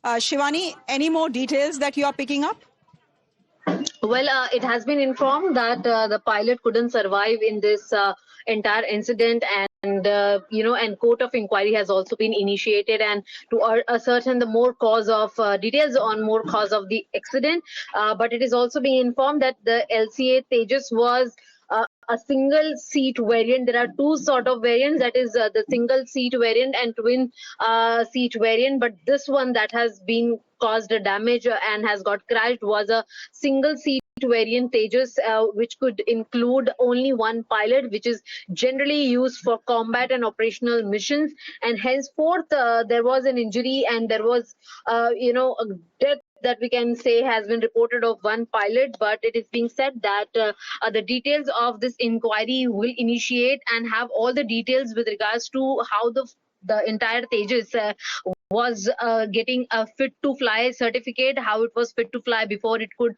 Shivani, any more details that you are picking up? Well, it has been informed that the pilot couldn't survive in this entire incident, and and court of inquiry has also been initiated, and to ascertain the more cause of details on more cause of the accident. But it is also being informed that the LCA Tejas was a single seat variant. There are two sort of variants, that is the single seat variant and twin seat variant, but this one that has been caused a damage and has got crashed was a single seat variant Tejas, which could include only one pilot, which is generally used for combat and operational missions, and henceforth there was an injury and there was a death that we can say has been reported of one pilot. But it is being said that the details of this inquiry will initiate and have all the details with regards to how the entire Tejas was getting a fit to fly certificate, how it was fit to fly before it could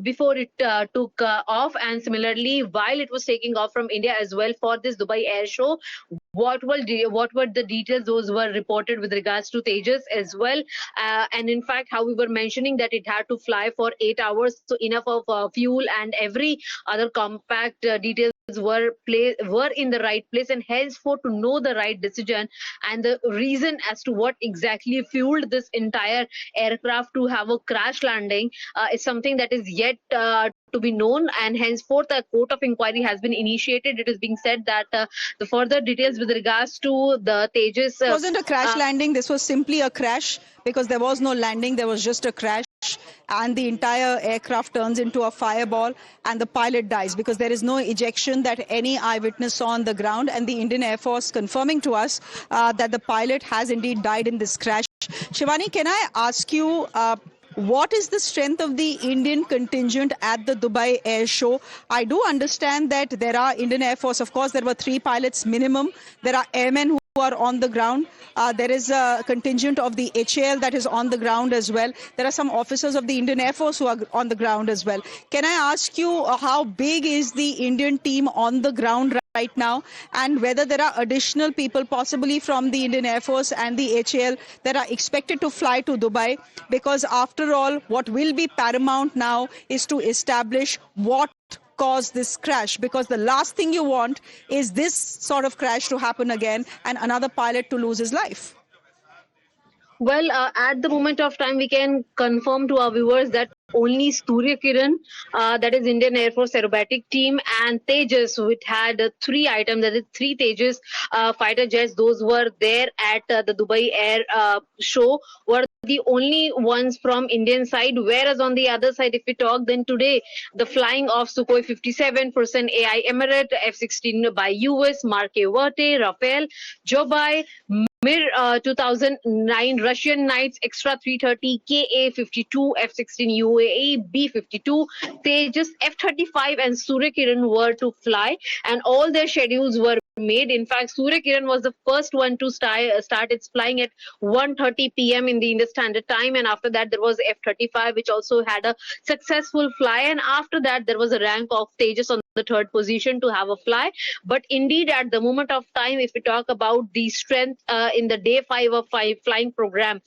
before it took off, and similarly while it was taking off from India as well for this Dubai Air Show, what were the details those were reported with regards to Tejas as well, and in fact how we were mentioning that it had to fly for 8 hours, so enough of fuel and every other compact details were in the right place, and henceforth to know the right decision and the reason as to what exactly fueled this entire aircraft to have a crash landing is something that is yet to be known, and henceforth a court of inquiry has been initiated. It is being said that the further details with regards to the Tejas It wasn't a crash landing, this was simply a crash, because there was no landing, there was just a crash, and the entire aircraft turns into a fireball and the pilot dies because there is no ejection that any eyewitness saw on the ground, and the Indian Air Force confirming to us that the pilot has indeed died in this crash. Shivani, can I ask you, what is the strength of the Indian contingent at the Dubai Air Show? I do understand that there are Indian Air Force, of course, there were 3 pilots minimum. There are airmen who are on the ground. There is a contingent of the HAL that is on the ground as well. There are some officers of the Indian Air Force who are on the ground as well. Can I ask you how big is the Indian team on the ground right now, and whether there are additional people possibly from the Indian Air Force and the HAL that are expected to fly to Dubai? Because after all, what will be paramount now is to establish what caused this crash, because the last thing you want is this sort of crash to happen again and another pilot to lose his life. Well, at the moment of time, we can confirm to our viewers that only Surya Kiran, that is Indian Air Force aerobatic team, and Tejas, which had 3 items, that is 3 Tejas fighter jets, those were there at the Dubai Air Show, were the only ones from Indian side. Whereas on the other side, if we talk, then today the flying of Sukhoi 57 for AI Emirate, F-16 by US, Mark Verte, Rafael, Joby, Mir 2009 Russian Knights Extra 330 KA-52 F-16 UAE B-52 Tejas F-35 and Surya Kiran were to fly, and all their schedules were made. In fact, Surya Kiran was the first one to start its flying at 1:30 p.m. in the Indian Standard Time, and after that there was F-35, which also had a successful fly, and after that there was a rank of Tejas on the 3rd position to have a fly. But indeed, at the moment of time, if we talk about the strength in the day 5 of 5 flying program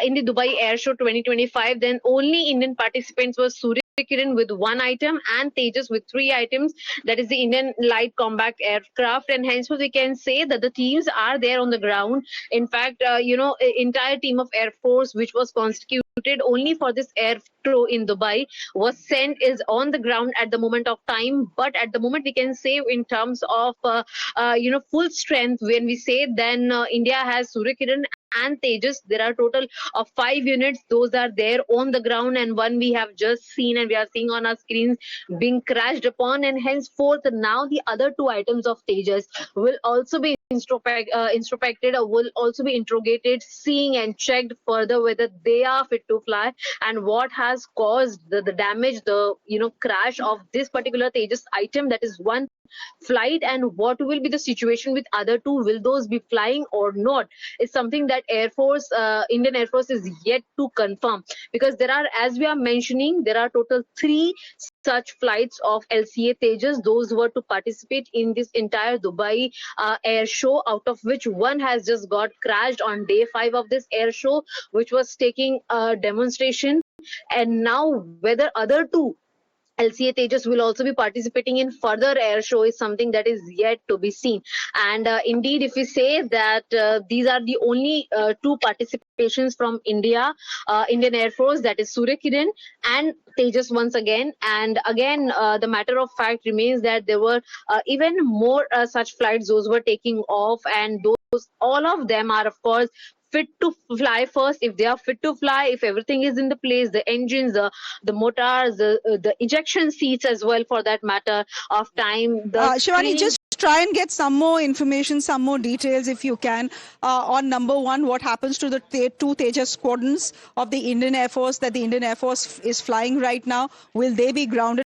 in the Dubai Air Show 2025, then only Indian participants were Surya Kiran with 1 item and Tejas with 3 items, that is the Indian light combat aircraft, and hence we can say that the teams are there on the ground. In fact, entire team of Air Force which was constituted only for this air show in Dubai was sent, is on the ground at the moment of time. But at the moment we can say in terms of full strength, when we say, then India has Surya Kiran and Tejas. There are total of 5 units, those are there on the ground, and one we have just seen and we are seeing on our screens being crashed upon, and henceforth now the other 2 items of Tejas will also be introspected or will also be interrogated, seeing and checked further whether they are fit to fly and what has caused the damage, the crash of this particular Tejas item, that is one flight, and what will be the situation with other 2, will those be flying or not, is something that Air Force, Indian Air Force is yet to confirm, because there are, as we are mentioning, there are total 3 such flights of LCA Tejas. Those were to participate in this entire Dubai air show, out of which one has just got crashed on day 5 of this air show, which was taking a demonstration. And now whether other 2 LCA Tejas will also be participating in further air show is something that is yet to be seen. And indeed, if we say that these are the only 2 participations from India, Indian Air Force, that is Surya Kiran and Tejas once again. And again, the matter of fact remains that there were even more such flights, those were taking off, and those, all of them are, of course, fit to fly first. If they are fit to fly, if everything is in the place, the engines, the motors, the ejection seats as well, for that matter of time. The Shivani, screening- just try and get some more information, some more details if you can, on number one, what happens to the 2 Tejas squadrons of the Indian Air Force that the Indian Air Force is flying right now. Will they be grounded